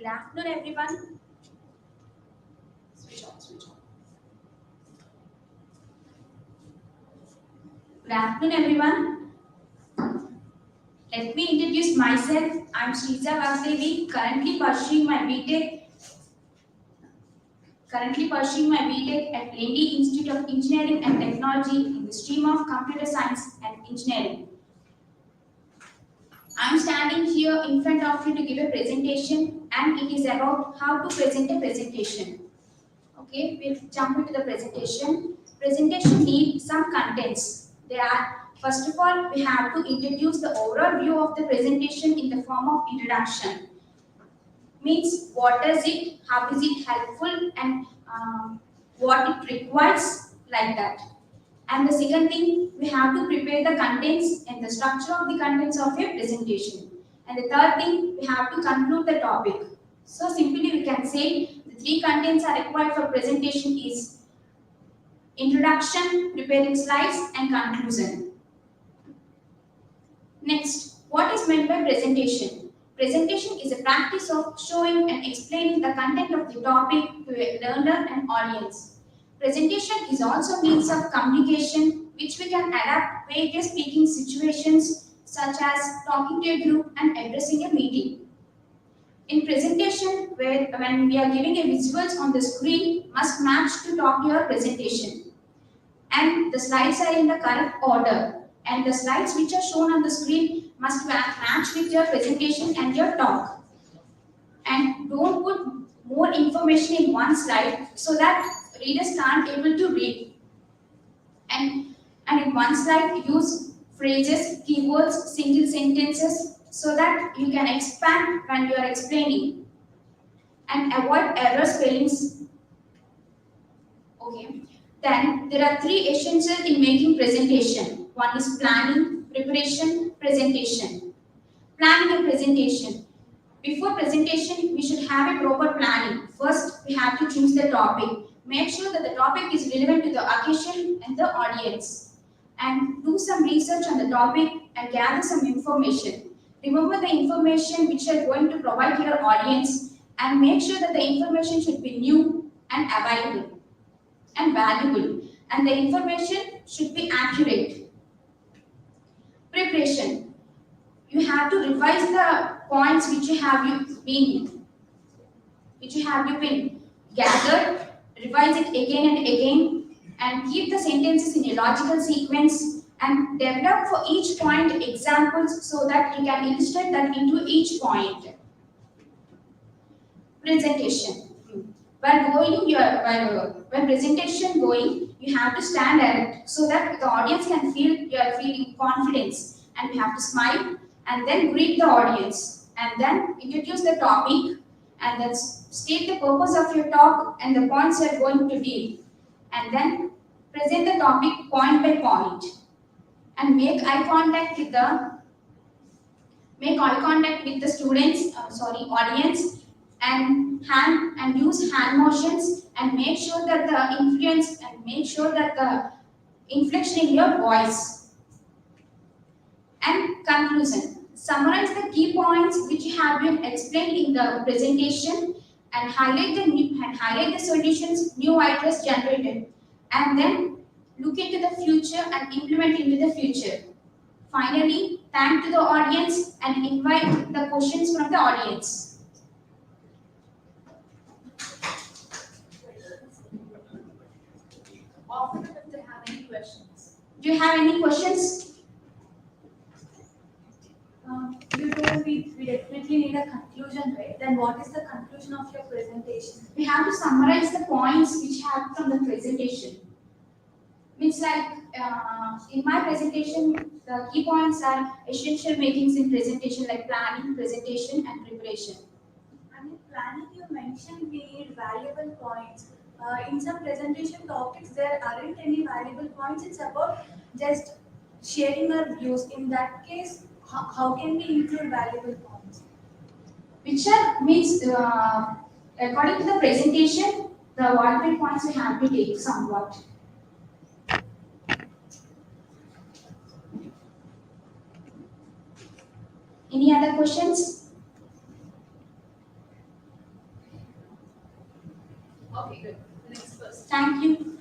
Good afternoon, everyone. Switch on, switch on. Good afternoon, everyone. Let me introduce myself. I'm Sriza Vasudevi, currently pursuing my BTech at Lady Institute of Engineering and Technology in the stream of Computer Science and Engineering. I'm standing here in front of you to give a presentation, and it is about how to present a presentation. Okay, we'll jump into the presentation. Presentation needs some contents. First of all, we have to introduce the overall view of the presentation in the form of introduction. Means what does it, how is it helpful, and what it requires, like that. And the second thing, we have to prepare the contents and the structure of the contents of a presentation. And the third thing, we have to conclude the topic. So simply we can say the three contents are required for presentation is introduction, preparing slides, and conclusion. Next, what is meant by presentation? Presentation is a practice of showing and explaining the content of the topic to a learner and audience. Presentation is also means of communication which we can adapt various speaking situations such as talking to a group and addressing a meeting. In presentation, when we are giving a visuals on the screen must match to talk your presentation. And the slides are in the correct order. And the slides which are shown on the screen must match with your presentation and your talk. And don't put more information in one slide so that readers can't able to read. And in one slide, use phrases, keywords, single sentences so that you can expand when you are explaining. And avoid error spellings. Okay. Then there are three essentials in making presentation. One is planning, preparation, presentation. Planning and presentation. Before presentation, we should have a proper planning. First, we have to choose the topic. Make sure that the topic is relevant to the occasion and the audience. And do some research on the topic and gather some information. Remember the information which you are going to provide to your audience and make sure that the information should be new and available and valuable. And the information should be accurate. Preparation. You have to revise the points which you have been gathered, revise it again and again, and keep the sentences in a logical sequence and develop for each point examples so that you can illustrate that into each point. Presentation. When presentation going, you have to stand erect so that the audience can feel you are feeling confidence, and you have to smile and then greet the audience and then introduce the topic and then state the purpose of your talk and the points you are going to deal, and then present the topic point by point and make eye contact with the audience, and use hand motions and make sure that the inflection in your voice. And conclusion. Summarize the key points which have been explained in the presentation and highlight the solutions new ideas generated, and then look into the future and implement into the future. Finally, thank to the audience and invite the questions from the audience. Often if they have any questions. Do you have any questions? You told we definitely need a conclusion, right? Then what is the conclusion of your presentation? We have to summarize the points which have from the presentation. Means like in my presentation, the key points are essential makings in presentation like planning, presentation, and preparation. And in planning, you mentioned we need valuable points. In some presentation topics, there aren't any valuable points. It's about just sharing our views. In that case, how can we include valuable points? Which are means according to the presentation, the valuable points we have to take somewhat. Any other questions? Okay, next person. Thank you.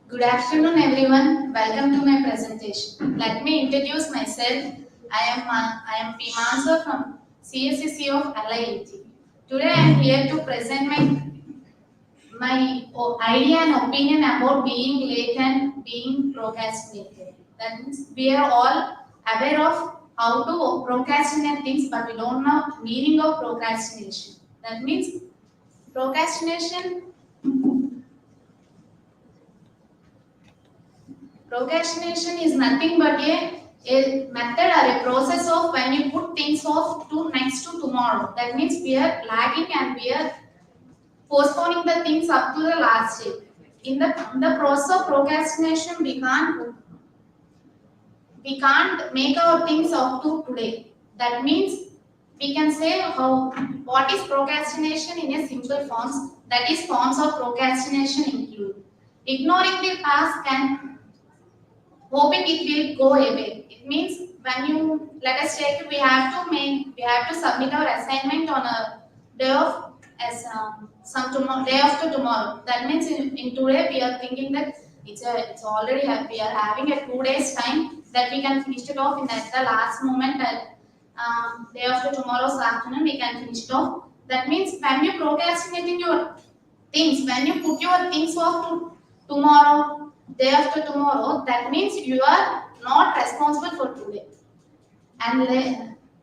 Good afternoon, everyone. Welcome to my presentation. Let me introduce myself. I am P. Mansa from CSE-C of LIET. Today, I am here to present my idea and opinion about being late and being procrastinated. That means we are all aware of how to procrastinate things, but we don't know meaning of procrastination. That means procrastination Procrastination is nothing but a method or a process of when you put things off to next to tomorrow. That means we are lagging and we are postponing the things up to the last day. In the process of procrastination, we can't make our things up to today. That means we can say how what is procrastination in a simple forms. That is forms of procrastination include ignoring the task and hoping it will go away. It means when you let us take we have to submit our assignment on a day of some tomorrow day after tomorrow. That means in today we are thinking that it's already we are having a 2 days time that we can finish it off in at the last moment and day after tomorrow's afternoon we can finish it off. That means when you procrastinating your things, when you put your things off to tomorrow, day after tomorrow, that means you are not responsible for today. And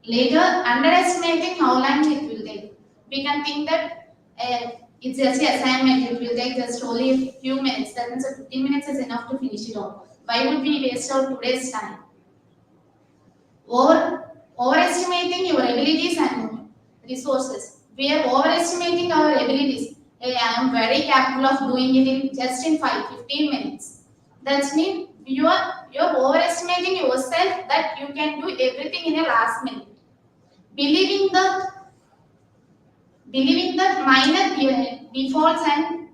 later, underestimating how long it will take. We can think that it's just an assignment, it will take just only a few minutes. That means 15 minutes is enough to finish it off. Why would we waste our today's time? Overestimating your abilities and resources. We are overestimating our abilities. Hey, I am very capable of doing it in just in 5-15 minutes. That means you're overestimating yourself that you can do everything in a last minute. Believing the believing that minor defaults and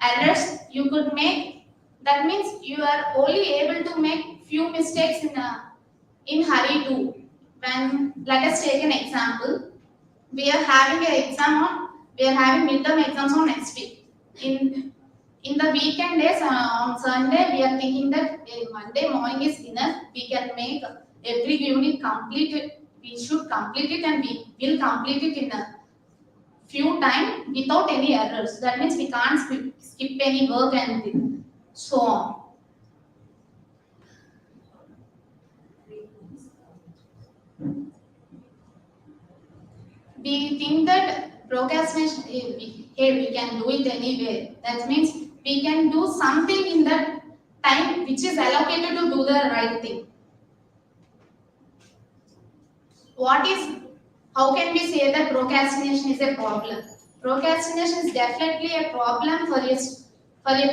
errors you could make. That means you are only able to make few mistakes in hurry too. When let us take an example, we are having midterm exams on next week. In the weekend days on Sunday, we are thinking that Monday morning is enough. We can make every unit complete. We should complete it and we will complete it in a few time without any errors. That means we can't skip any work and so on. We think that procrastination, we can do it anyway. That means we can do something in that time which is allocated to do the right thing. How can we say that procrastination is a problem? Procrastination is definitely a problem for a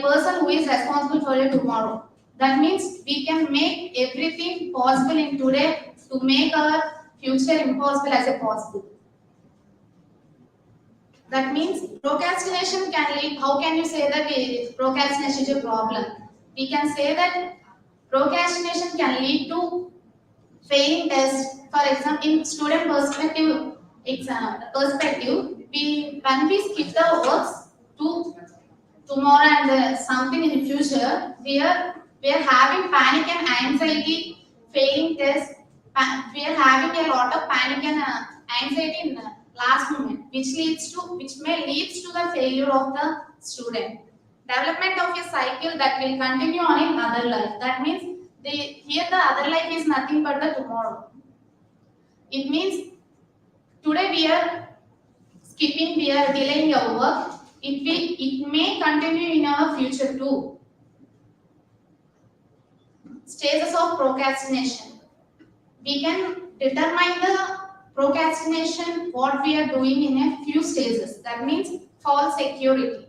person who is responsible for your tomorrow. That means we can make everything possible in today to make our future impossible as a possible. That means procrastination can lead. How can you say that procrastination is a problem? We can say that procrastination can lead to failing tests. For example, in student perspective, when we skip the works to tomorrow and something in the future, we are having panic and anxiety, failing tests. We are having a lot of panic and anxiety in the last moment, which may leads to the failure of the student. Development of a cycle that will continue on in other life. That means here the other life is nothing but the tomorrow. It means today we are delaying our work. It may continue in our future too. Stages of procrastination. We can determine the procrastination what we are doing in a few stages. That means false security.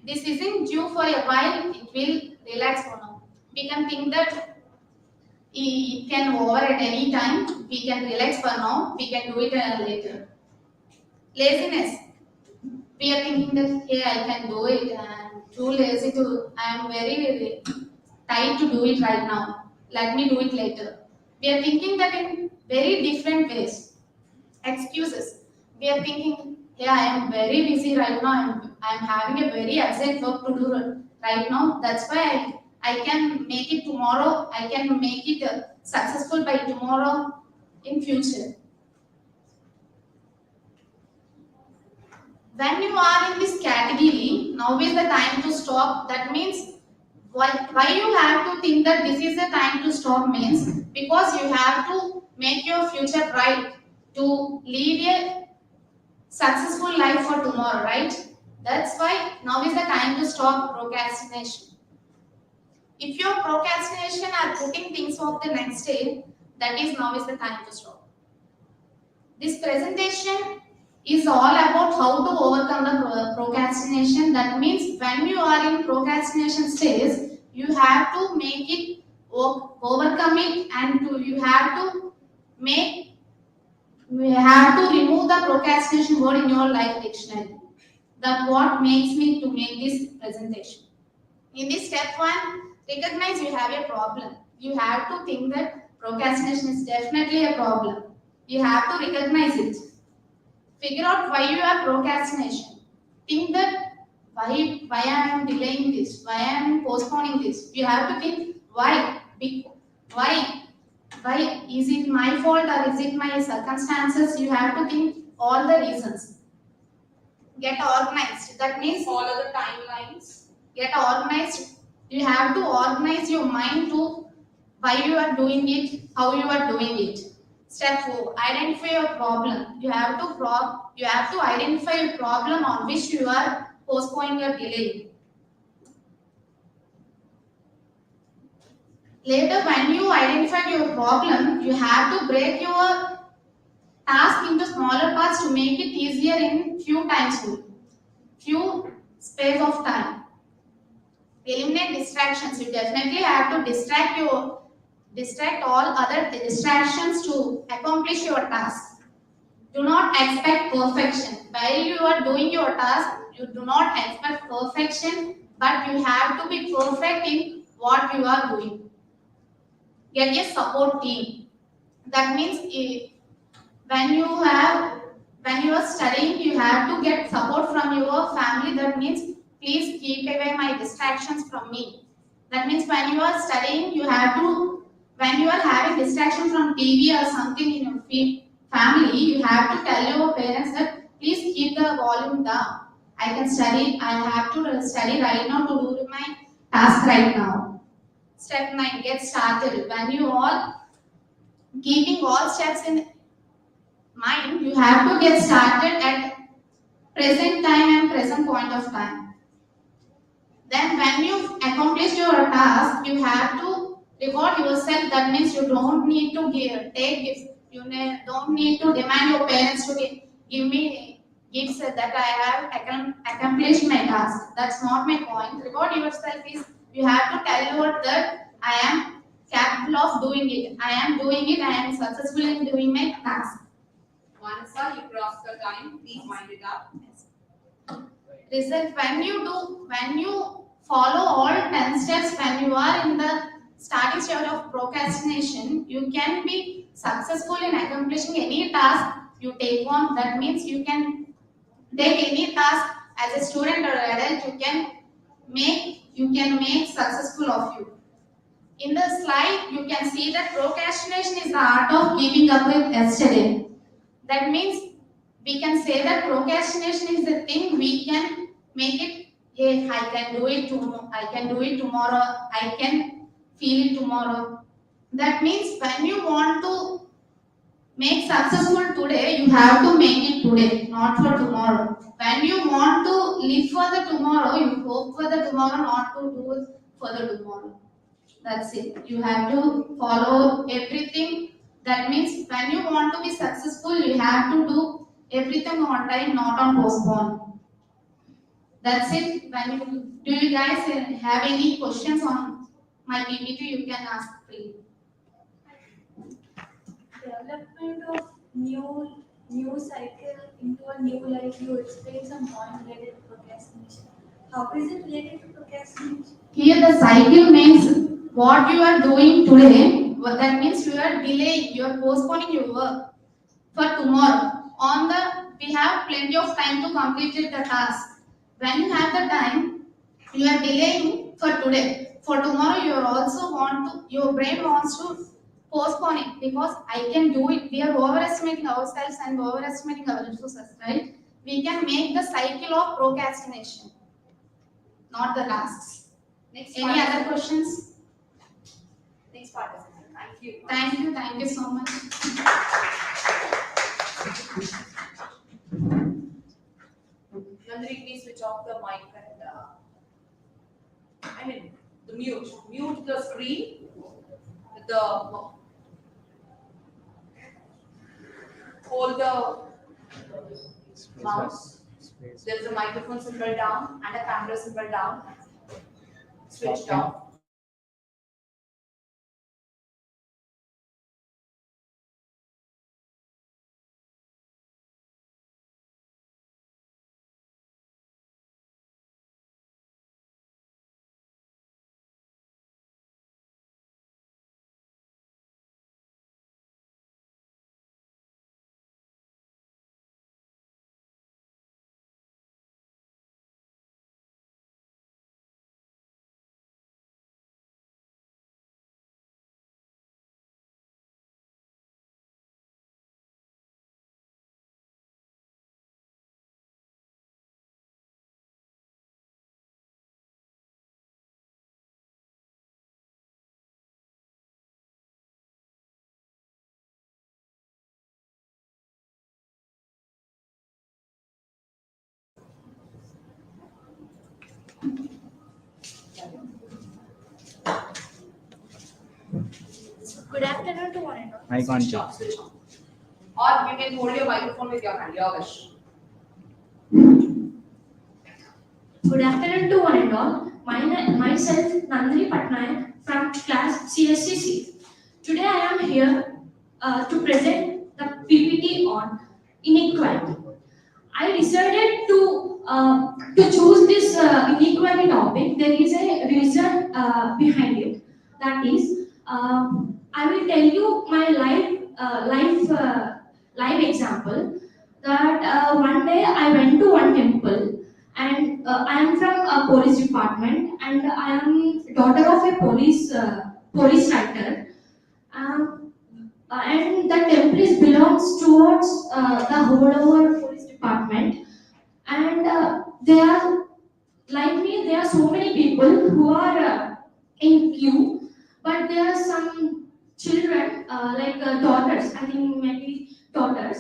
This isn't due for a while. It will relax for now. We can think that it can over at any time. We can relax for now. We can do it later. Laziness. We are thinking that hey, I can do it. I'm too lazy to. I am very tired to do it right now. Let me do it later. We are thinking that in very different ways. Excuses. We are thinking, hey, I am very busy right now. I'm having a very urgent work to do right now. That's why I can make it tomorrow. I can make it successful by tomorrow in future. When you are in this category, now is the time to stop. That means why you have to think that this is the time to stop means because you have to make your future bright to lead a successful life for tomorrow, right? That's why now is the time to stop procrastination. If your procrastination are putting things off the next day, that is now is the time to stop. This presentation is all about how to overcome the procrastination. That means when you are in procrastination stage, you have to make it overcome it, and you have to make you have to remove the procrastination word in your life dictionary. That what makes me to make this presentation. In this step one, recognize you have a problem. You have to think that procrastination is definitely a problem. You have to recognize it. Figure out why you are procrastination. Think that why I am delaying this, why I am postponing this. You have to think why. Why? Why is it my fault or is it my circumstances? You have to think all the reasons. Get organized. That means Follow the timelines. get organized. You have to organize your mind to why you are doing it, how you are doing it. Step 4, identify your problem. You have to identify a problem on which you are postponing or delaying. Later, when you identify your problem, you have to break your task into smaller parts to make it easier in few space of time. Eliminate distractions. You definitely have to distract all other distractions to accomplish your task. Do not expect perfection. While you are doing your task, you do not expect perfection, but you have to be perfect in what you are doing. Get a support team. That means when you are studying, you have to get support from your family. That means please keep away my distractions from me. That means when you are studying, when you are having distraction from TV or something in your family, you have to tell your parents that please keep the volume down. I can study. I have to study right now to do my task right now. Step 9, get started. When you all keeping all steps in mind, you have to get started at present time and present point of time. Then when you accomplish your task, you have to reward yourself. That means you don't need to take gifts. Don't need to demand your parents to give me gifts that I have accomplished my task. That's not my point. Reward yourself is you have to tell your that I am capable of doing it. I am doing it. I am successful in doing my task. Manasa, you crossed the time. Please wind it up. Result when you follow all 10 steps when you are in the starting stage of procrastination, you can be successful in accomplishing any task you take on. That means you can take any task as a student or adult, you can make successful of you. In the slide, you can see that procrastination is the art of keeping up with yesterday. That means we can say that procrastination is the thing we can make it. Hey, I can do it tomorrow. I can do it tomorrow. I can feel it tomorrow. That means when you want to make successful today, you have to make it today, not for tomorrow. When you want to live for the tomorrow, you hope for the tomorrow, not to do it for the tomorrow. That's it. You have to follow everything. That means when you want to be successful, you have to do everything on time, not on postpone. That's it. Do you guys have any questions on my PPT? You can ask please. Development of new cycle into a new life. You explain some point related to procrastination. How is it related to procrastination? Here the cycle means what you are doing today. That means you are delaying, you are postponing your work for tomorrow. We have plenty of time to complete the task. When you have the time, you are delaying for today. For tomorrow, your brain wants to postpone it because I can do it. We are overestimating ourselves and overestimating our resources, right? We can make the cycle of procrastination, not the tasks. Next Any other participant. questions? Next participant. Thank you. Thank you so much. Nandri, please switch off the mic and the mute. Mute the screen. Hold the mouse. There's a microphone symbol down and a camera symbol down. Switched off. Good afternoon to one and all. I can't Switch off. Switch on. Or you can hold your microphone with your hand. Your wish. Good afternoon to one and all. Myself, Nandri Patnaik from class CSE-C. Today I am here to present the PPT on inequality. I decided to choose this inequality topic. There is a reason behind it. That is, I will tell you my life example. That one day I went to one temple, and I am from a police department, and I am daughter of a police writer. Um, and the temple is belongs towards the whole our police department, and they are like me. There are so many people who are in queue, but there are some children daughters. I think maybe daughters.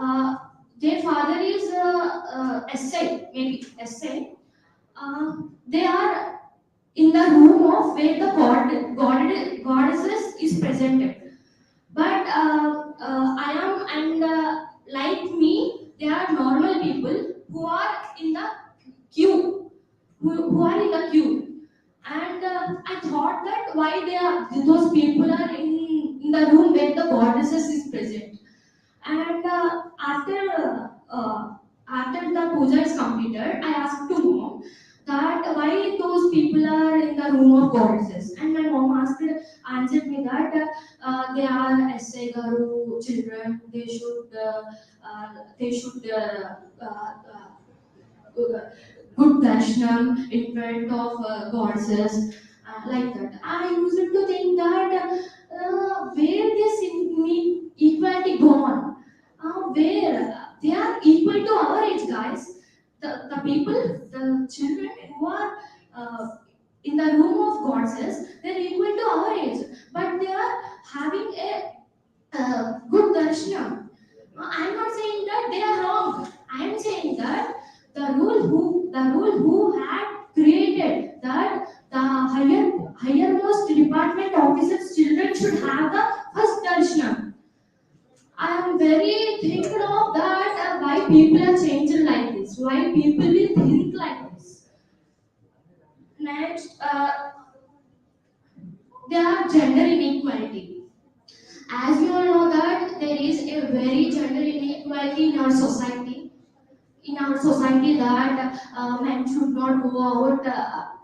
Uh, their father is SI, maybe SI. They are in the room of where the goddesses is presented. But I am, and like me, they are normal people who are in the queue, who are in the queue. And I thought that why those people are in the room where the goddesses is present. And after the puja is completed, I asked to mom that why those people are in the room of goddesses. And my mom answered me that they are essay garu children. They should good darshanam in front of goddesses, like that. I used to think that where this equality gone? Where they are equal to our age, guys. The people, the children who are in the room of goddesses, they're equal to our age, but they are having a good darshanam. I'm not saying that they are wrong. I am saying that the rule who had created that the highermost department officers children should have the first darshanam. I am very thinking of that why people are changing like this. this. Why people will think like this? Next, there are gender inequality. As you all know that there is a very gender inequality in our society. In our society, that men should not go out,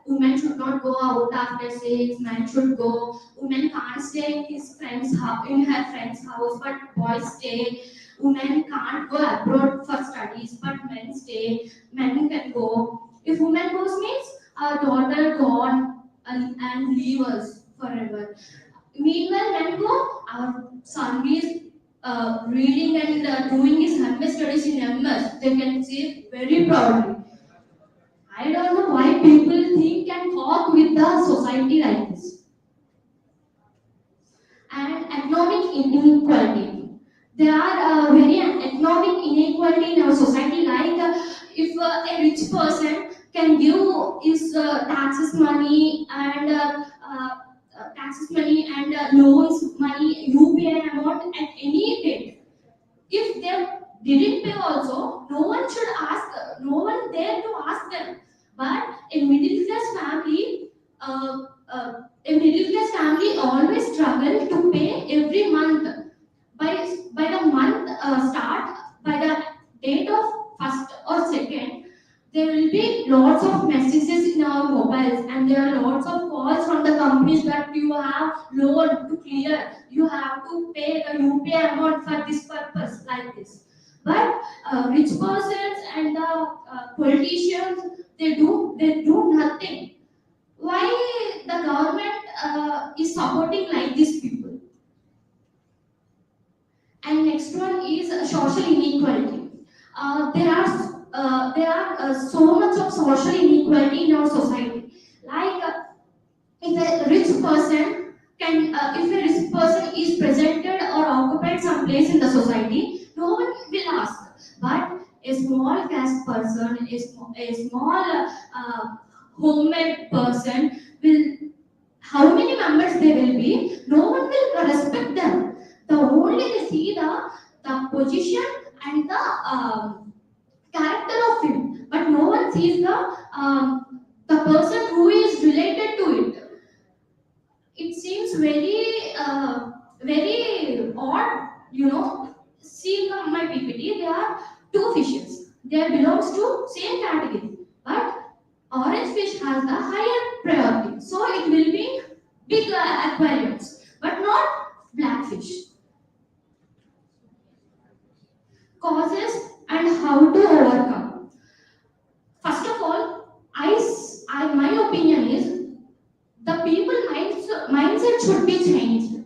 women should not go out after 6. Men should go. Women can't stay in his friend's house, in her friend's house, but boys stay. Women can't go abroad for studies, but men stay. Men can go. If women goes means our daughter gone and leave us forever. Meanwhile, when go, our son is reading and doing his MS studies in MS. They can say very proudly. I don't know why people think and talk with the society like this. And economic inequality. There are very economic inequality in our society. Like if a rich person can give his taxes money and loans money, UPI amount at any date. If they didn't pay also, no one should ask, no one there to ask them. But a middle class family, always struggle to pay every month. By the month start, by the date of first or second, there will be lots of messages in our mobiles, and there are lots of calls from the companies that you have loan to clear. You have to pay the UPI amount for this purpose, like this. But rich persons and the politicians, they do nothing. Why the government is supporting like these people? And next one is social inequality. There are so much of social inequality in our society. Like if a rich person if a rich person is presented or occupied some place in the society, no one will ask. But a small caste person, a small homemade person will, how many members they will be, no one will respect them. The only they see the position and the character of him, but no one sees the person who is related to it. It seems very odd, seeing my PPT, there are two fishes. They belongs to same category, but orange fish has the higher priority, so it will be big aquariums, but not black fish. Causes and how to overcome. First of all, my opinion is the people mindset should be changed.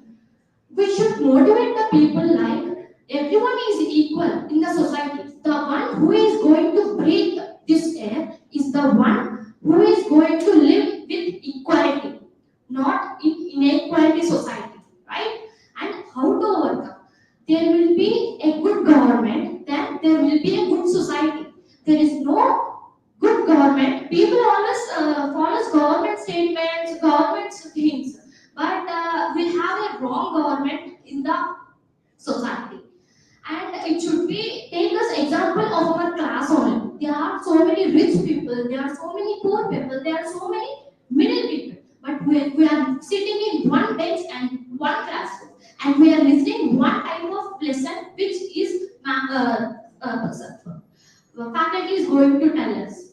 We should motivate the people like everyone is equal in the society. The one who is going to breathe this air is the one who is going to live with equality, not in inequality society, right? And how to overcome? There will be a good government, then there will be a good society. There is no good government. People always follows government statements, government things, but we have a wrong government in the society. And it should be take as example of our class only. There are so many rich people, there are so many poor people, there are so many middle people. But we are sitting in one bench and one classroom, and we are listening one type of lesson which is faculty is going to tell us.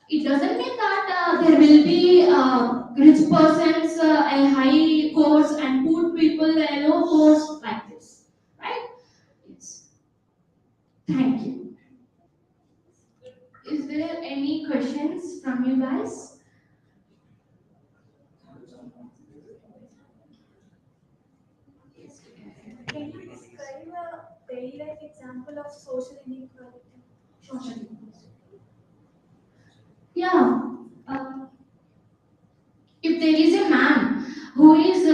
It doesn't mean that there will be rich persons a high course and poor people a low course, like this, right? Yes. Thank you. Is there any questions from you guys? Can you describe a daily life example of social inequality? Social inequality. Yeah. Uh, if there is a man who is a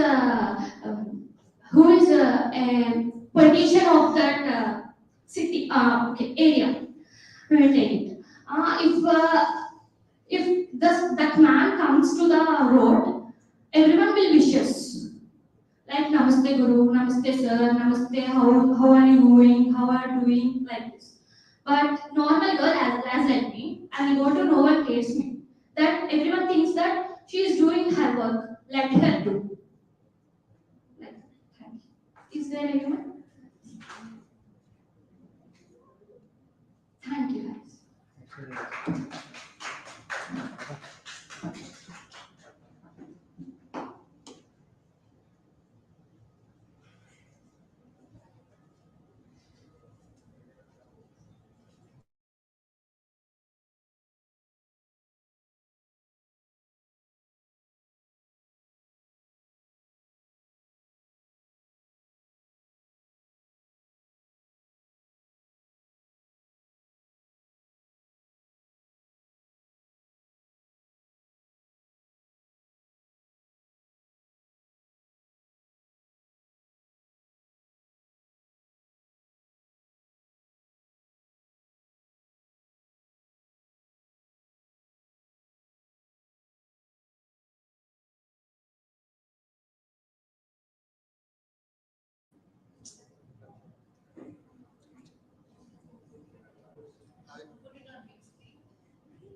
politician of that city area, we will take it. If that man comes to the road, everyone will wishes like Namaste Guru, Namaste Sir, Namaste. How are you doing? How are you doing? Like this. But normal girl as like me, I will go to no one cares me. That everyone thinks that she is doing her work. Let her do. Like, thank you. Is there anyone? Thank you guys.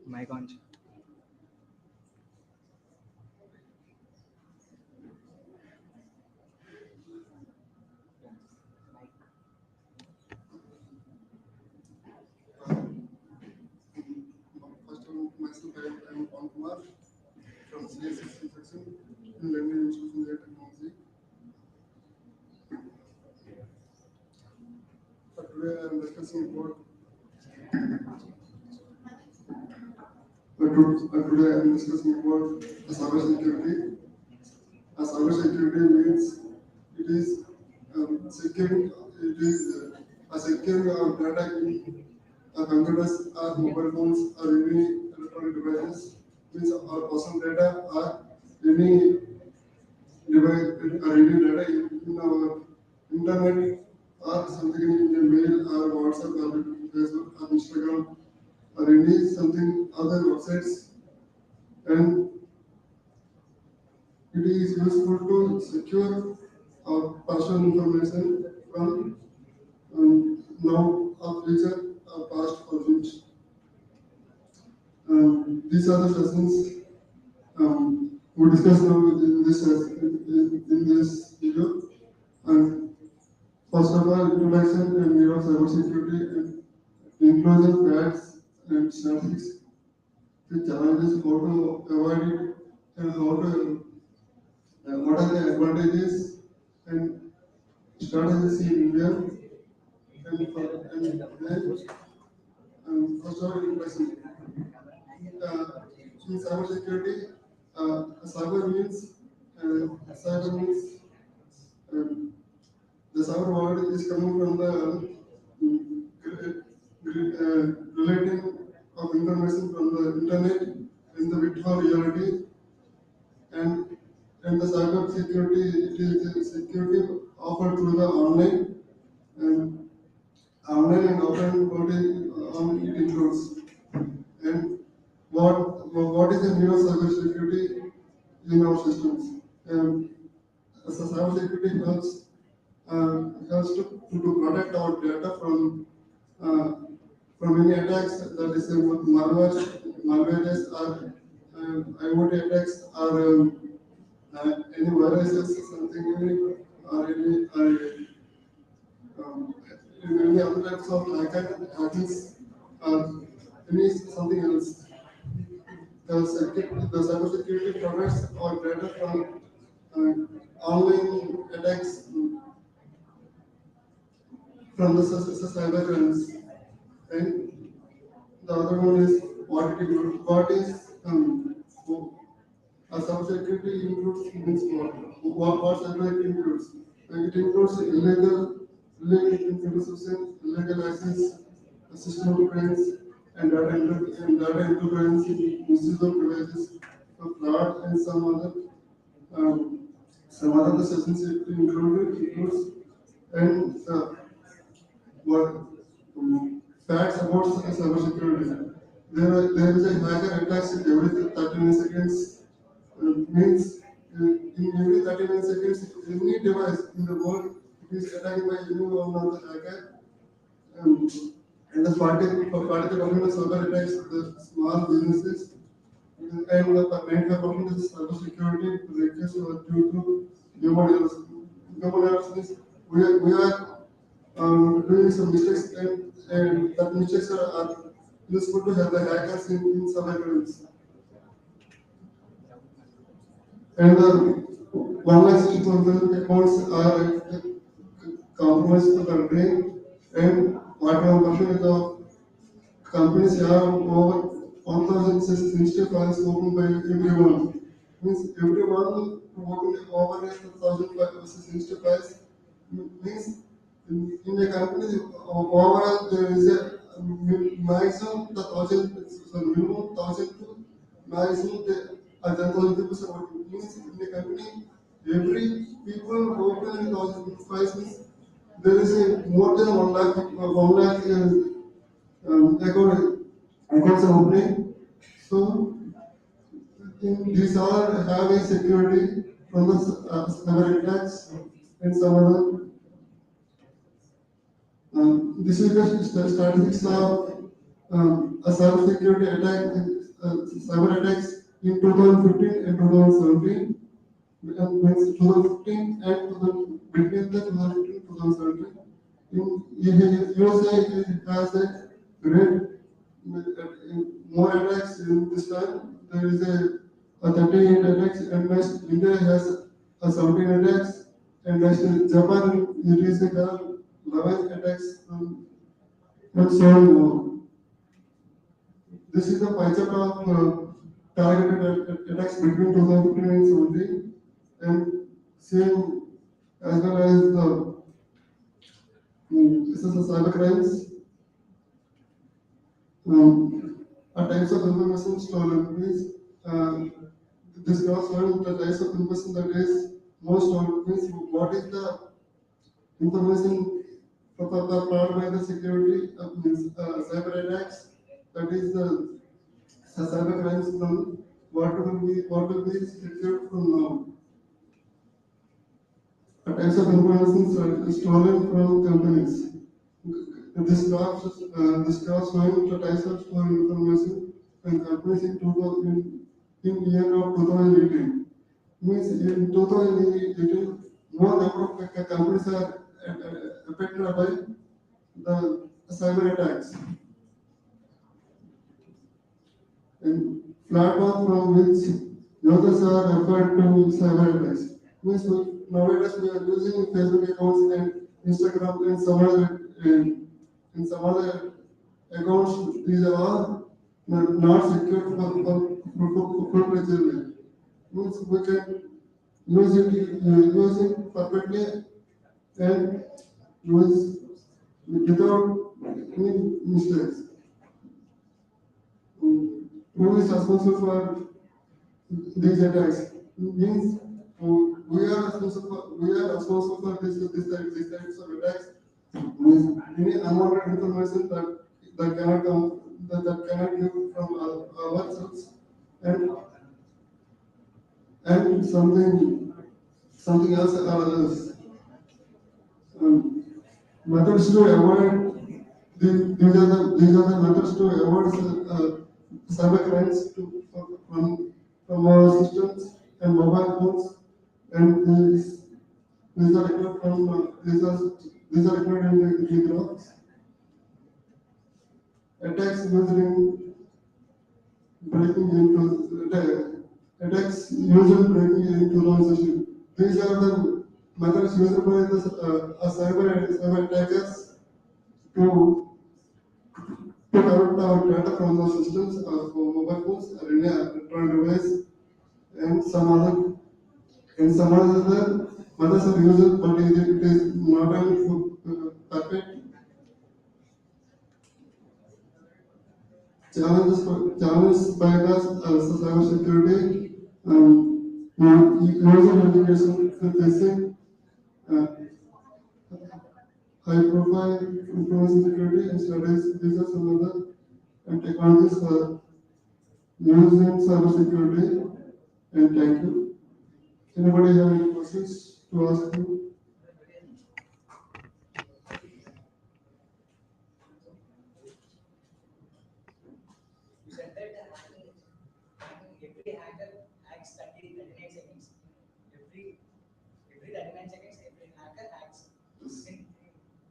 Mic on. First of all, myself, I am Kumar from CSE-C section in London Institution of Technology. But today I am discussing about today I am discussing about the cyber security. Cyber security means it is securing a securing our data in computers or mobile phones or any electronic devices, means our personal data or any device or any data in our internet or something in the mail or WhatsApp or Facebook or Instagram or any something other websites, and it is useful to secure our personal information from now or future or past or future. These are the sessions we discuss now in this video. And first of all, introduction and need of cybersecurity and inclusion facts and statistics, the challenges, how to avoid it, and how to what are the advantages and strategies in India, and first of all, introduction. In cybersecurity, cyber means um, the cyber word is coming from the relating of information from the internet in the virtual reality, and the cyber security, it is a security offered through the online and offline what it includes. And what is the need of cyber security in our systems? So cyber security helps to protect our data uh, from any attacks, that is malwares or IoT attacks or any viruses, something or any other types of hackings or any something else. The cybersecurity protects our data from online attacks from the cyber crimes. And the other one is what it includes. What is a cybersecurity includes means what cybersecurity includes. It includes illegal interception, illegal access, system interference, and data interference, misuse of devices, fraud, and um, some other sessions it includes, and what facts about cybersecurity. There is a hacker attacks every 39 seconds. Means in every 39 seconds, any device in the world is attacked by any one of the hacker. Um, And the 40% of cyber attacks the small businesses, and the 95% is cyber security breaches due to human errors. Human errors means we are doing some mistakes, and that mistakes are useful to have the hackers in some accounts. And the 1,60,000 accounts are compromised to the day, and 41% of companies have over 1,000 sensitive files opened by everyone. Means everyone who opened over 1,000 sensitive files means in a company overall there is a maximum the thousand, so minimum 1,000 to maximum 10,000 people are working. Means in a company every people who open 1,000 files means there is a more than 1 lakh accounts are opening. So these are having security from the cyber attacks and some other. This is the statistics of a cyber security attack, cyber attacks in 2015 and 2017. Means 2015 and between the 2015 and 2017. In USA, it has a great more attacks in this time. There is a 38 attacks, and next India has a 17 attacks, and next Japan it is a 11 attacks, and so on. This is the pie chart of targeted attacks between 2015 and 17, and same as well as the this is the cyber crimes. Types of information stolen means this graph showing the types of information that is most stolen means what is the information provided by the security means cyber attacks, that is the cyber crimes from what will be secured from now. Types of information stolen from companies. This graph showing the types of stolen information from companies in year of 2018. Means in 2018, more number of companies are affected by the cyber attacks. And platform from which users are referred to cyber attacks. Means nowadays we are using Facebook accounts and Instagram and some other accounts. These are all not secure for full-fledged. Means we can use it perfectly and use without any mistakes. Who is responsible for these attacks? Means we are responsible for these types of attacks. Means any unwanted information that cannot come that cannot give from ourselves, and something else. Methods to avoid these are the methods to avoid cyber crimes from our systems and mobile phones, and these are recorded from these are recorded in the graphs. Attacks using breaking into attacks using breaking into organization. These are the methods used by the cyber attackers to corrupt our data from the systems of mobile phones or any electronic device, and some other methods are used, but it is not perfect. Challenges by the cyber security, user education facing high profile information security and studies. These are some other technologies for used in cyber security. And thank you. Anybody have any questions to ask me? every hacker hacks 39 seconds. Every 39 seconds, every hacker hacks.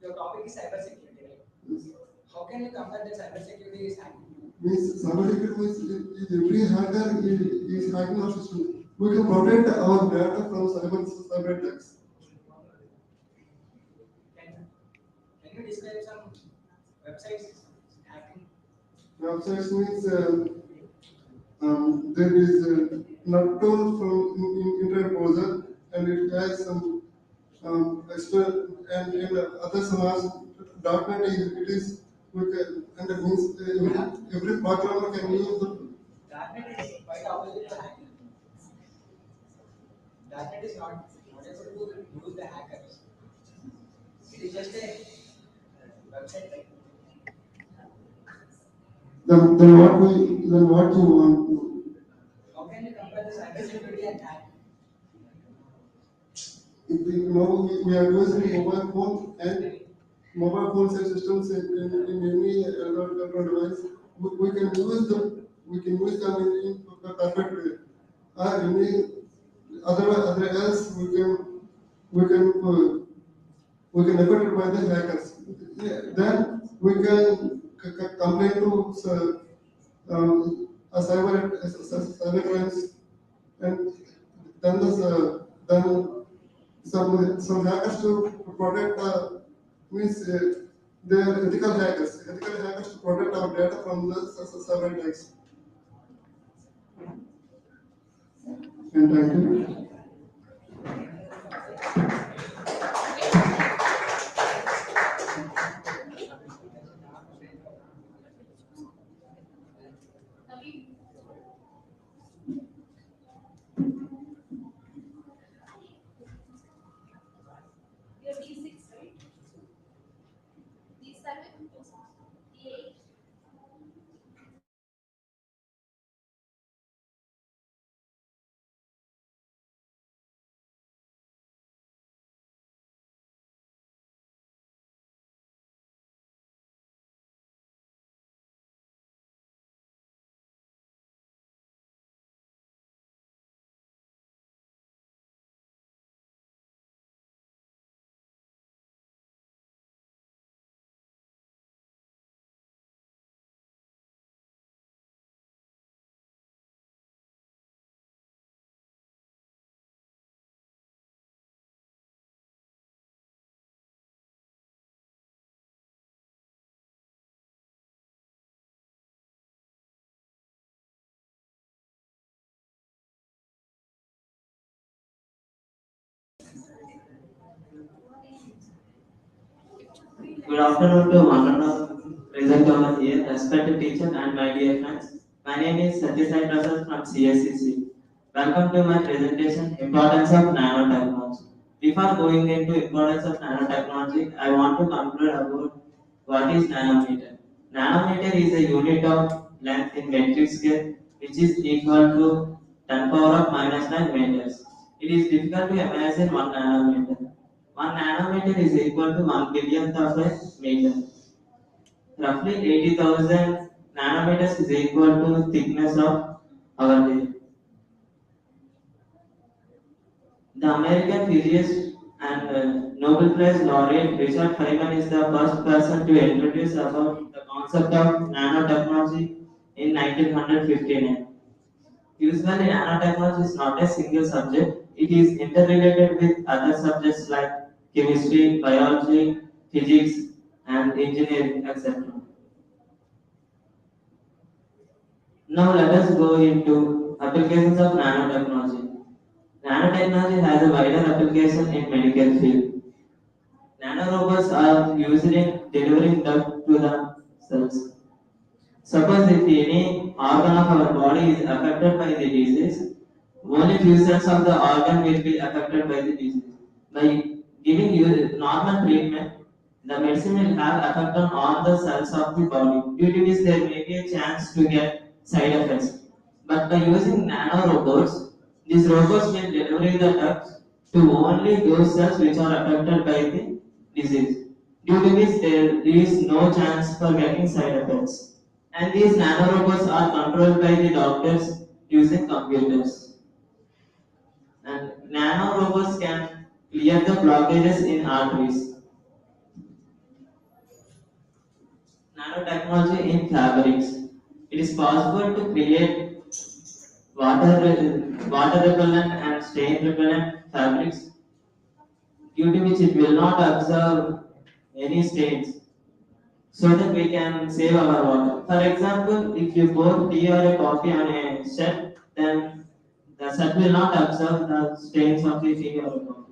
Your topic is cyber security, right? How can you compare that cyber security is hacking? Means cybersecurity means if every hacker is hacking our system. We can protect our data from cyber attacks. Can you describe some websites hacking? Websites means there is a not tool from internet browser and it has some extra and other scenarios. .NET is we can, and it means every programmer can use the .NET is quite opposite to hacking. .NET is not able to use the hackers. It is just a website, right? then what you want. How can you compare the cyber security and hacking? We are using mobile phone and mobile phones and systems in any other device. We can use them. We can use them in a perfect way. Or any other else we can affected by the hackers. Then we can complain to a cyber crimes and then some hackers to protect means they are ethical hackers to protect our data from the cyber attacks. And thank you. You're D6, right? D7, D8. Good afternoon to one and all present over here, respected teacher and my dear friends. My name is Satyasai Prasad from CSE-C. Welcome to my presentation, Importance of Nanotechnology. Before going into importance of nanotechnology, I want to conclude about what is nanometer. Nanometer is a unit of length in metric scale which is equal to 10 power of minus 9 meters. It is difficult to imagine 1 nanometer. 1 nanometer is equal to 1 billionth of a meter. Roughly 80,000 nanometers is equal to thickness of our hair. The American physicist and Nobel Prize laureate Richard Feynman is the first person to introduce about the concept of nanotechnology in 1959. Usually, nanotechnology is not a single subject. It is interrelated with other subjects like chemistry, biology, physics, and engineering, etc. Now let us go into applications of nanotechnology. Nanotechnology has a wider application in medical field. Nanorobots are used in delivering drug to the cells. Suppose if any organ of our body is affected by the disease, only few cells of the organ will be affected by the disease. By giving you normal treatment, the medicine will have effect on all the cells of the body, due to which there may be a chance to get side effects. But by using nanorobots, these robots will deliver the drugs to only those cells which are affected by the disease, due to which there is no chance for getting side effects. And these nanorobots are controlled by the doctors using computers. And nano robots can clear the blockages in arteries. Nanotechnology in fabrics. It is possible to create water repellent and stain repellent fabrics due to which it will not absorb any stains so that we can save our water. For example, if you pour tea or a coffee on a shirt, then the shirt will not absorb the stains of the tea or coffee.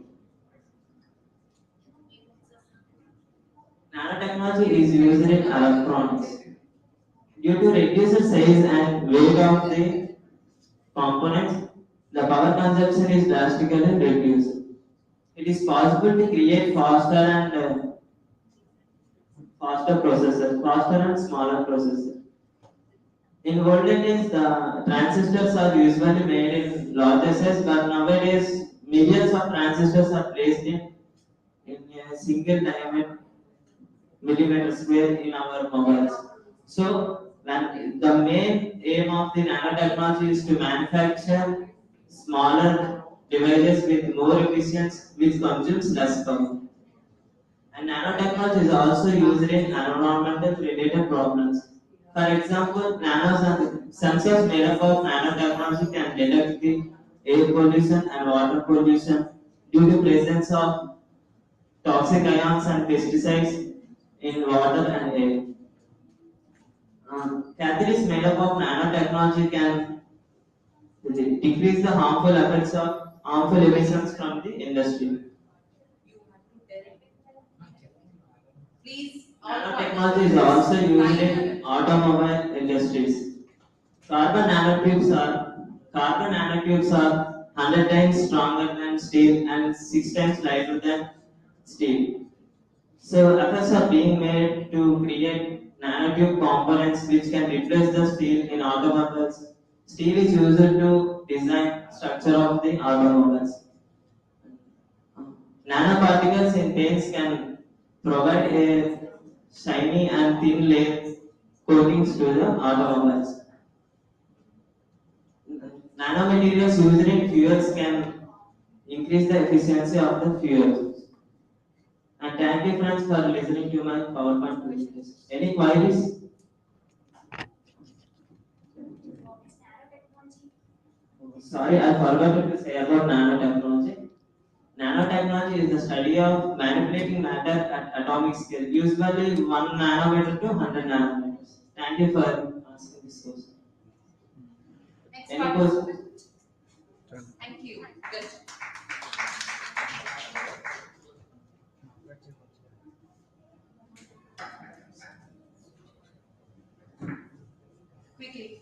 Nanotechnology is used in electronics. Due to reduced size and weight of the components, the power consumption is drastically reduced. It is possible to create faster and smaller processors. In olden days, the transistors are usually made in larger size, but nowadays millions of transistors are placed in a single diameter millimeter square in our mobiles. So, when the main aim of the nanotechnology is to manufacture smaller devices with more efficiency, which consumes less power. And nanotechnology is also used in environmental related problems. For example, sensors made up of nanotechnology can detect the air pollution and water pollution due to presence of toxic ions and pesticides in water and air. Catheters made up of nanotechnology can decrease the harmful effects of harmful emissions from the industry. Please, all Nanotechnology is also used in automobile industries. Carbon nanotubes are 100 times stronger than steel and 6 times lighter than steel. So efforts are being made to create nanotube components which can replace the steel in automobiles. Steel is used to design structure of the automobiles. Nanoparticles in paints can provide a shiny and thin layer coatings to the automobiles. Nanomaterials used in fuels can increase the efficiency of the fuels. And thank you friends for listening to my PowerPoint presentation. Any queries? Sorry, I forgot to say about nanotechnology. Nanotechnology is the study of manipulating matter at atomic scale, usually 1 nanometer to 100 nanometers. Thank you for asking this question. next Any question? participant. Thank you. Good. Quickly.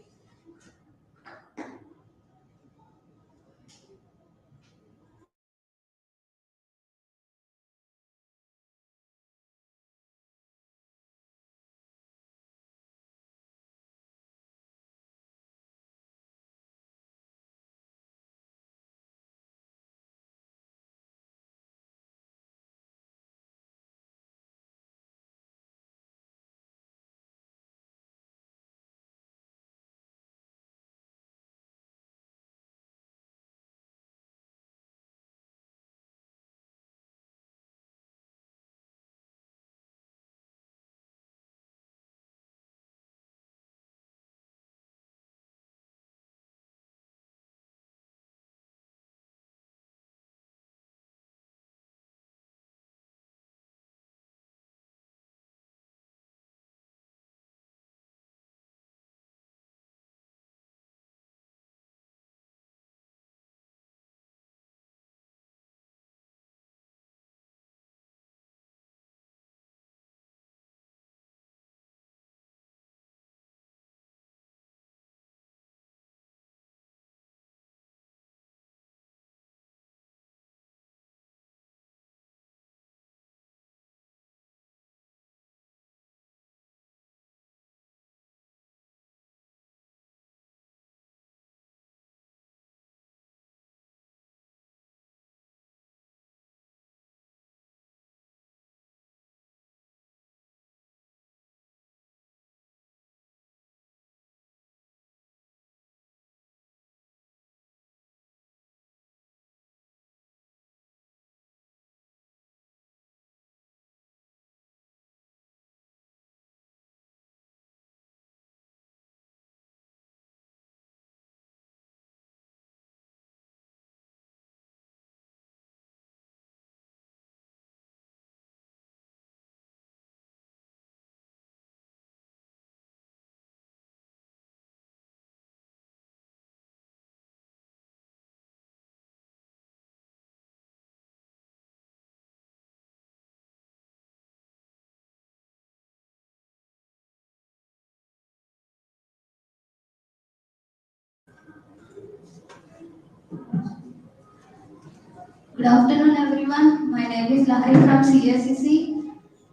Good afternoon, everyone. My name is Lahari from CSE-C,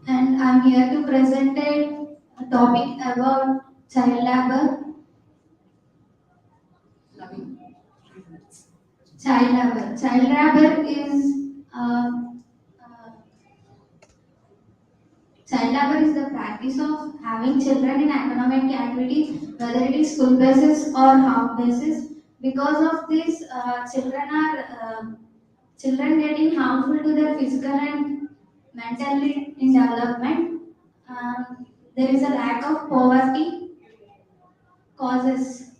and I'm here to present a topic about child labor. Child labor. Child labor is uh, uh, child labor is the practice of having children in economic activity, whether it is school basis or half basis. Because of this, children getting harmful to their physical and mentally in development. There is a lack of poverty causes.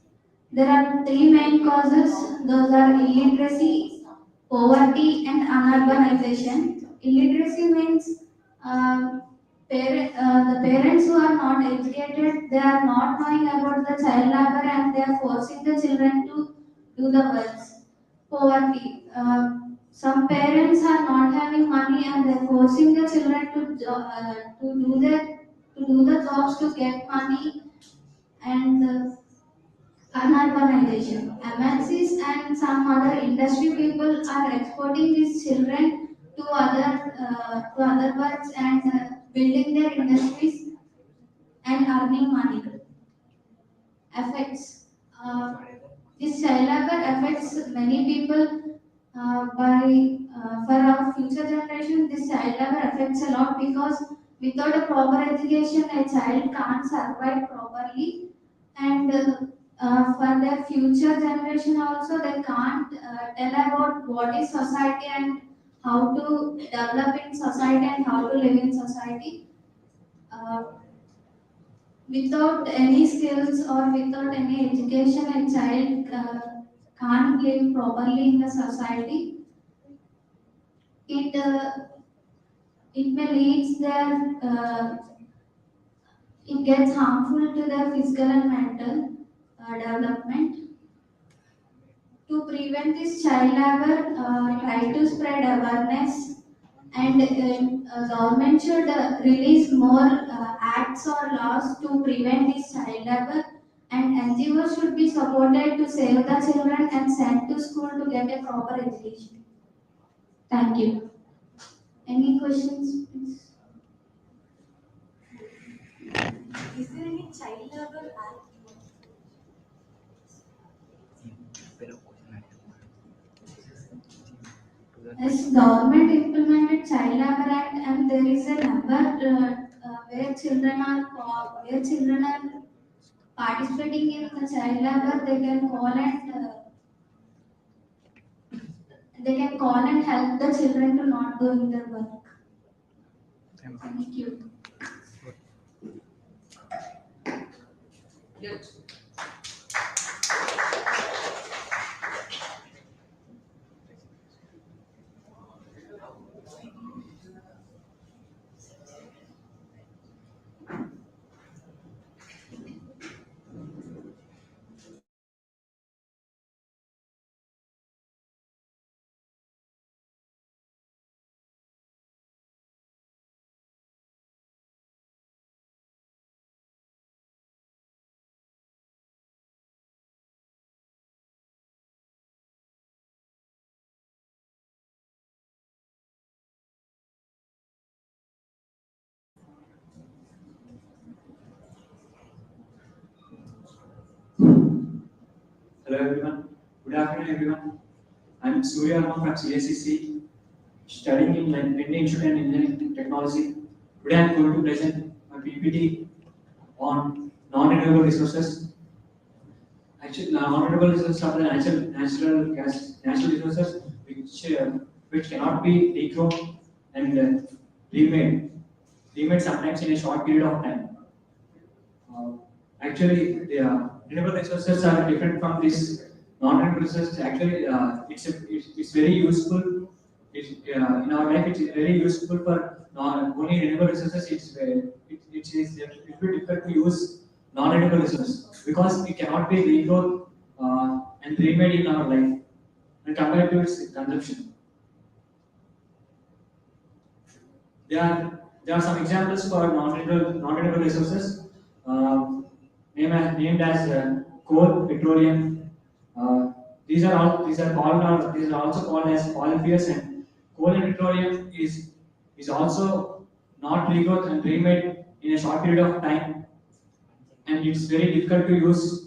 There are three main causes. Those are illiteracy, poverty, and unurbanization. Illiteracy means the parents who are not educated, they are not knowing about the child labor and they are forcing the children to do the works. Poverty. Some parents are not having money and they are forcing the children to do the jobs to get money and unurbanization. MNCs and some other industry people are exporting these children to other works and building their industries and earning money. Affects this child labor affects many people by for our future generation. This child labor affects a lot because without a proper education, a child can't survive properly and for their future generation also they can't tell about what is society and how to develop in society and how to live in society uh, without any skills or without any education a child can't live properly in the society it it may leads their it gets harmful to their physical and mental development. To prevent this child labor, try to spread awareness and government should release more acts or laws to prevent this child labor and NGOs should be supported to save the children and sent to school to get a proper education. Thank you. Any questions, please? Is there any child labor act? Yes, government implemented Child Labor Act, and there is a number where children are participating in the child labor. They can call and help the children to not doing their work. Thank you. Yes. Hello everyone. Good afternoon everyone. I'm Surya Arma from CSE-C, studying in Indian Institute and Engineering Technology. Today I'm going to present my PPT on non-renewable resources. Actually, non-renewable resources are the natural resources which cannot be regrown and remade, remade sometimes in a short period of time. Uh, Actually, the renewable resources are different from this non-renewable resources. Actually, it's very useful. In our life, it's very useful for non only renewable resources. It is difficult to use non-renewable resources because it cannot be regrowth and remade in our life and compared to its consumption. There are some examples for non-renewable resources. Uh, named as coal, petroleum. These are also called as oil fuels and coal and petroleum is also not regrowth and remade in a short period of time, and it's very difficult to use.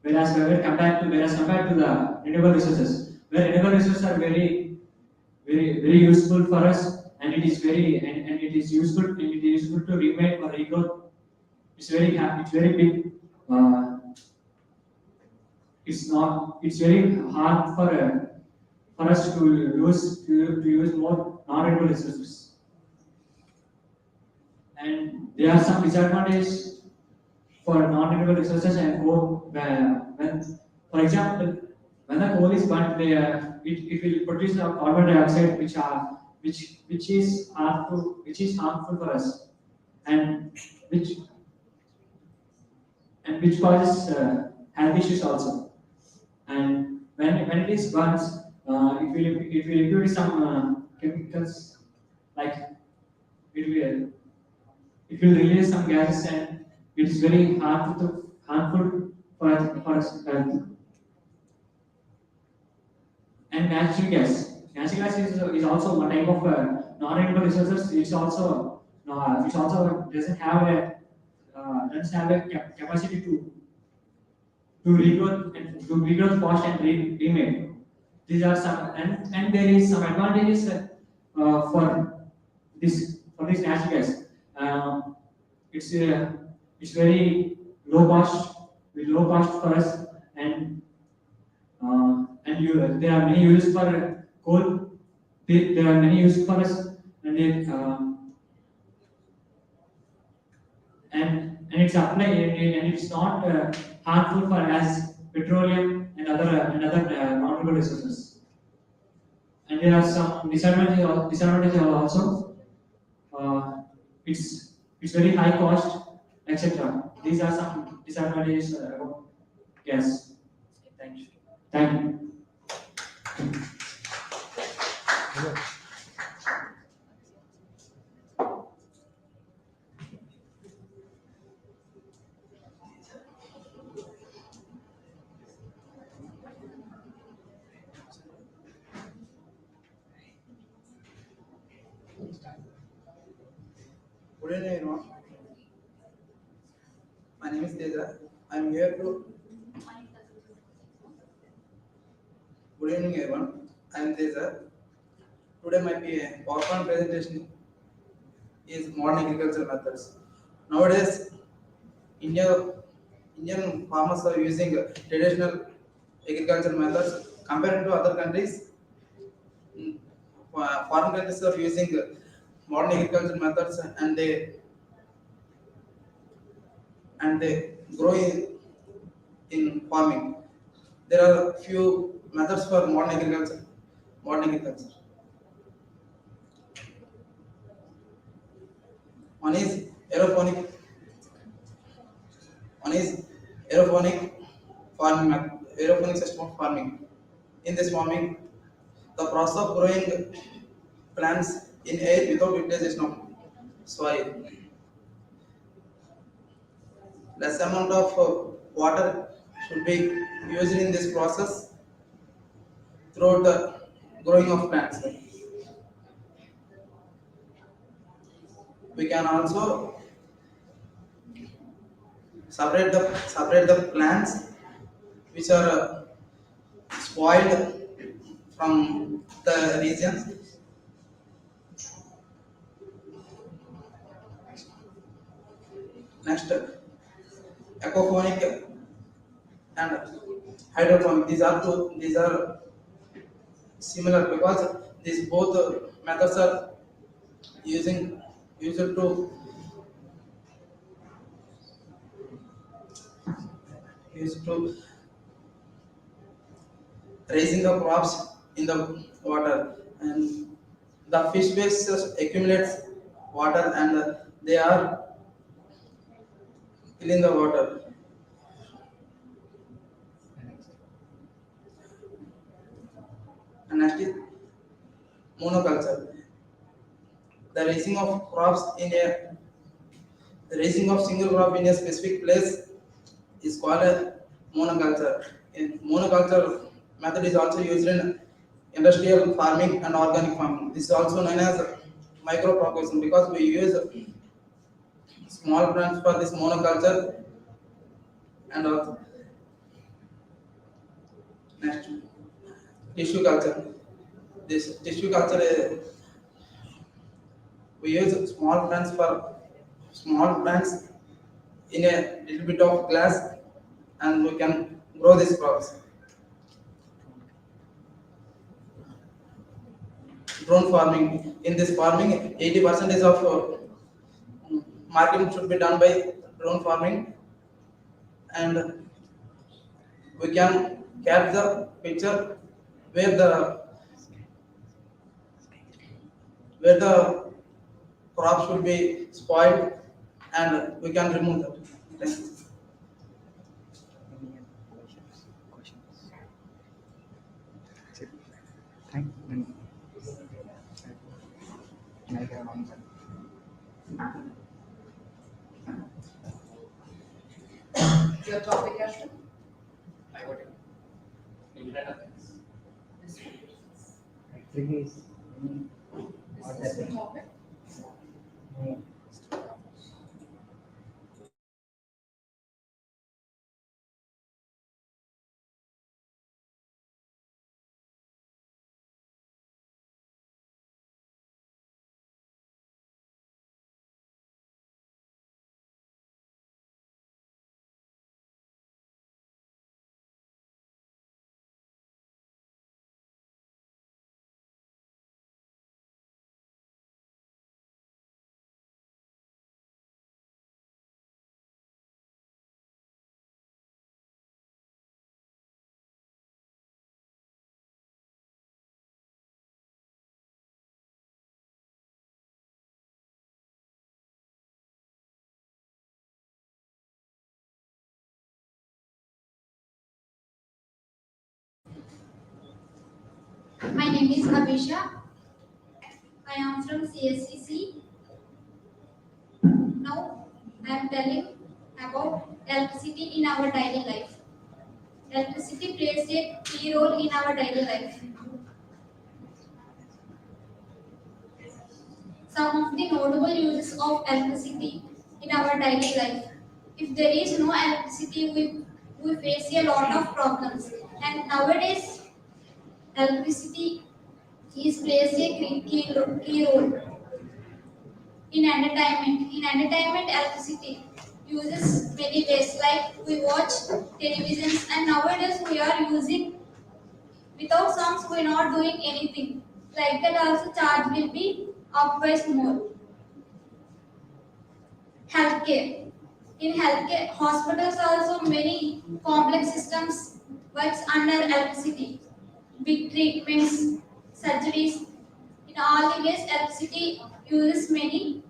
Whereas compared to the renewable resources, where renewable resources are very useful for us, and it is useful to remake or regrowth. It's very big. It's very hard for us to use more non-renewable resources, and there are some disadvantages for non-renewable resources and coal. When, for example, when the coal is burnt, it will produce a carbon dioxide, which is harmful for us, and which which causes health issues also. And when it is burnt, it will include some chemicals, like it will it will release some gases, and it is very harmful for us health. And natural gas is also one type of non-renewable resources. It's also doesn't have a capacity to regrowth fast and remake. These are some, and there is some advantages for this natural gas. It's it's very low cost for us, there are many uses for coal. There are many uses for us, and and it's not harmful for as petroleum and other non-renewable resources. And there are some disadvantages also. It's very high cost, etc. These are some disadvantages about gas. Thank you. Thank you. Good evening, everyone. My name is Teja. I'm here to. Good evening, everyone. I'm Teja. Today my PowerPoint presentation is modern agriculture methods. Nowadays, Indian farmers are using traditional agriculture methods compared to other countries. Foreign countries are using modern agriculture methods, and they grow in farming. There are few methods for modern agriculture. Modern agriculture. One is aeroponic. One is aeroponic farming. Aeroponic system of farming. In this farming, the process of growing plants in air without utilization of soil. Less amount of water should be used in this process throughout the growing of plants. We can also separate the plants which are spoiled from the regions. Next, aquaponic and hydroponic. These are similar because these both methods are used to raising the crops in the water, and the fish waste accumulates water, and they are killing the water. And next is monoculture. The raising of crops in a the raising of single crop in a specific place is called a monoculture. In monoculture method is also used industrial farming and organic farming. This is also known as micro propagation because we use small plants for this monoculture and also next tissue culture. This tissue culture we use small plants in a little bit of glass and we can grow these crops. Drone farming. In this farming, 80% of marketing should be done by drone farming, and we can catch the picture where the crop should be spoiled, and we can remove that. Thank you. Thank you. Can I have one? Your topic, Ashton? I got it. This Actually, is is the topic. My name is Abhisha. I am from CSE-C. Now I am telling about electricity in our daily life. Electricity plays a key role in our daily life. Some of the notable uses of electricity in our daily life. If there is no electricity, we face a lot of problems. And nowadays, electricity is plays a key role in entertainment. In entertainment, electricity uses many ways. Like we watch televisions, and nowadays we are using without songs. We are not doing anything. Like that, also charge will be occupies more. Healthcare. In healthcare, hospitals also many complex systems works under electricity. Big treatments, surgeries. In all the ways, electricity uses many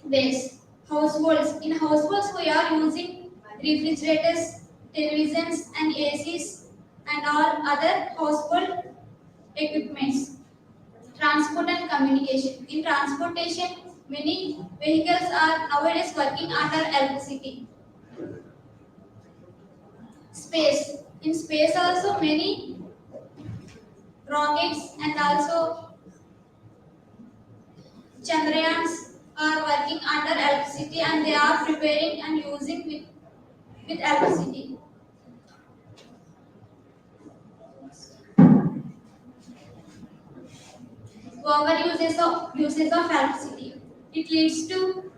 ways. Households. In households, we are using refrigerators, televisions, and ACs, and all other household equipments. Transport and communication. In transportation, many vehicles are nowadays working under electricity. Space. In space also many rockets and also Chandrayans are working under electricity and they are preparing and using with electricity. Over uses of electricity. It leads to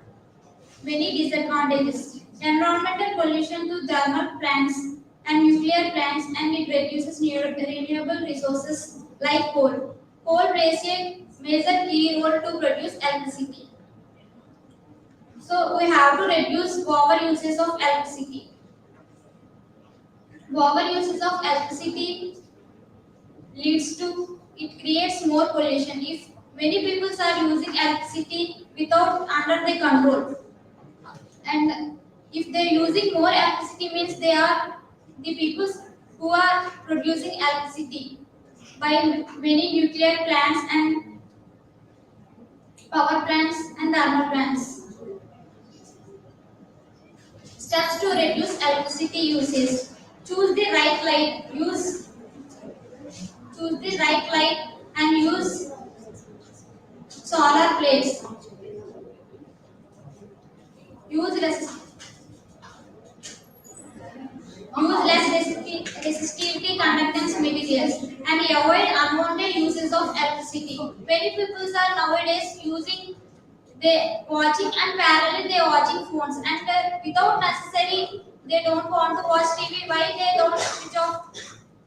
many disadvantages. Environmental pollution to thermal plants and nuclear plants, and it reduces renewable resources like coal. Coal plays a major key role to produce electricity. So we have to reduce over uses of electricity. Over uses of electricity leads to it creates more pollution. If many people are using electricity without under the control, and if they're using more electricity means they are the people who are producing electricity by many nuclear plants and power plants and thermal plants. Steps to reduce electricity usage. Choose the right light. Choose choose the right light, and use solar plates. Use less resistivity conductance materials and avoid unwanted uses of electricity. Many people are nowadays using they watching and parallel they watching phones and without necessary they don't want to watch TV. Why they don't switch off?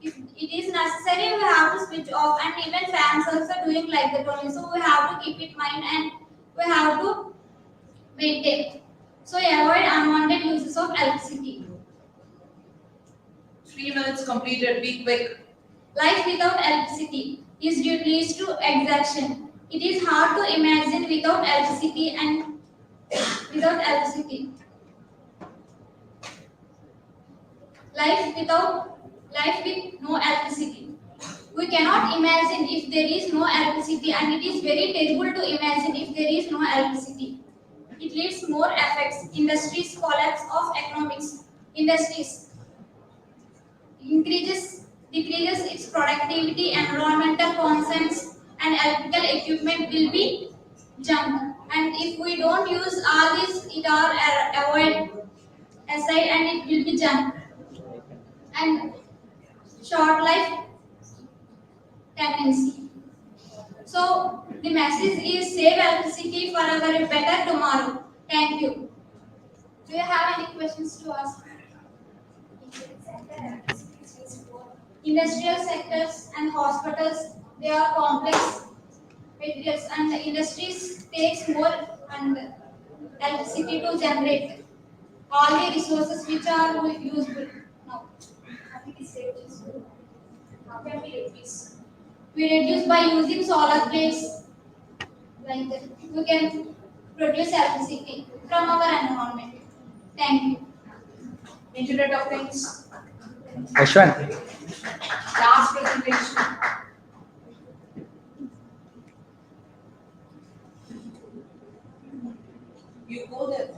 If it is necessary, we have to switch off, and even fans also doing like that only. So we have to keep it in mind and we have to maintain. So avoid unwanted uses of electricity. 3 minutes completed. Be quick. Life without electricity leads to exhaustion. It is hard to imagine without electricity and without electricity. Life with no electricity. We cannot imagine if there is no electricity, and it is very terrible to imagine if there is no electricity. It leads more effects. Industries collapse of economics. Industries decreases its productivity, environmental concerns, and electrical equipment will be junk. And if we don't use all this, it are avoid aside, and it will be junk. And short life tendency. So the message is save electricity for our better tomorrow. Thank you. Do you have any questions to ask? Industrial sectors and hospitals, they are complex materials, and the industries takes more and electricity to generate all the resources which are useful now. How can we reduce? We reduce by using solar plates like that. We can produce electricity from our environment. Thank you. Internet of Things. Ashwin. Last presentation. You go there.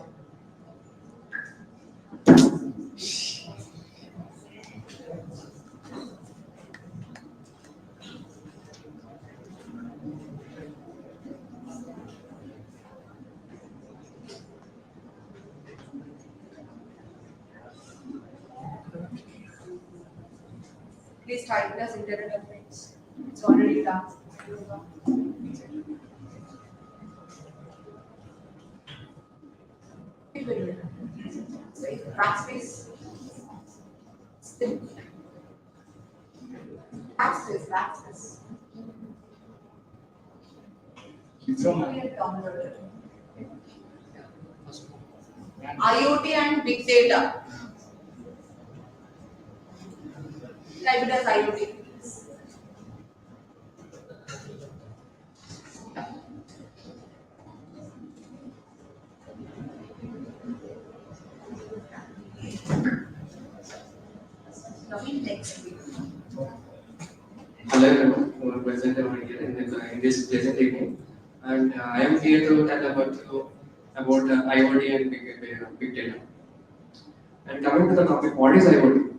Please type it as Internet of Things. It's already done. Backspace. Backspace. IoT and big data. Type it as IoT. Next week. Hello everyone who are present over here in this pleasant evening, and I am here to tell about IoT and big data. And coming to the topic, what is IoT?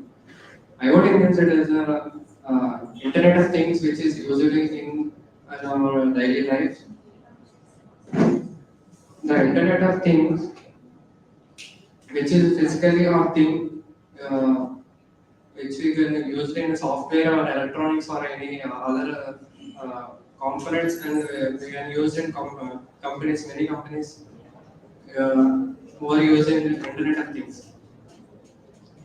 IoT means it is a Internet of Things which is usually in our daily life. The Internet of Things, which is physically a thing, which we can use in software or electronics or any other components, and we can use in companies, many companies who are using the Internet of Things.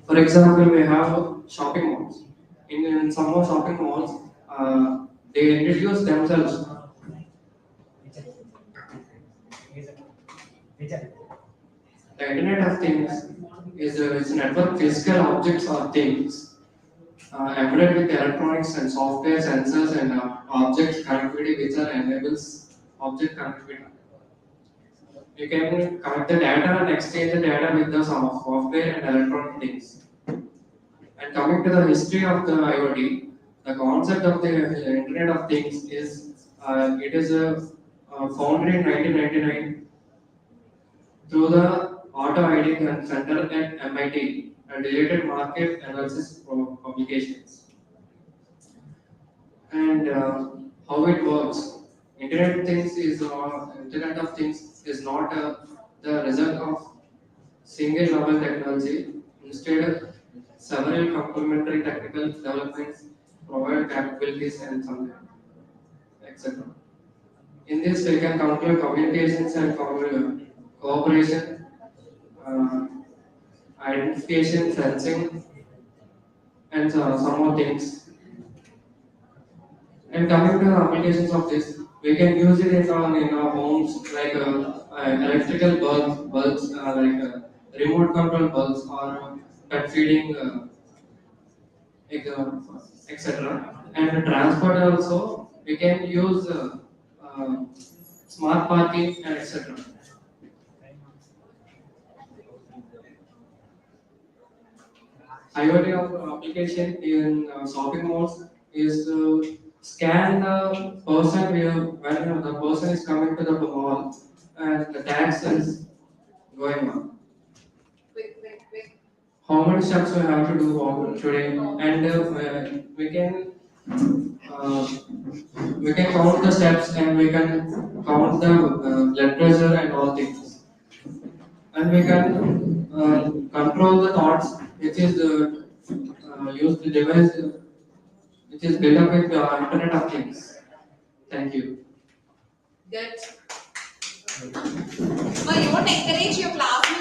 For example, we have shopping malls. In some more shopping malls, they introduce themselves. The Internet of Things is a network of physical objects or things embedded with electronics and software, sensors, and object connectivity, which enables object connectivity. You can connect the data and exchange the data with the software and electronic things. And coming to the history of the IoT, the concept of the Internet of Things is it is founded in 1999 through the Auto ID Center at MIT and related market analysis publications. and how it works. Internet of Things is not the result of single novel technology. Instead, several complementary technical developments provide capabilities and some etc. In this, we can conclude communications and cooperation, uh, identification, sensing, and some more things. And coming to the applications of this, we can use it in our homes like electrical bulbs like remote control bulbs or pet feeding, etc. And transport also, we can use uh, smart parking and etc. IoT application in shopping malls is to scan the person when the person is coming to the mall and the tax is going on. Quick. How many steps we have to do today, and uh, we can count the steps and we can count the blood pressure and all things, and we can control the thoughts, which is use the device which is built up with Internet of Things. Thank you. Good. Well, you won't encourage your classmates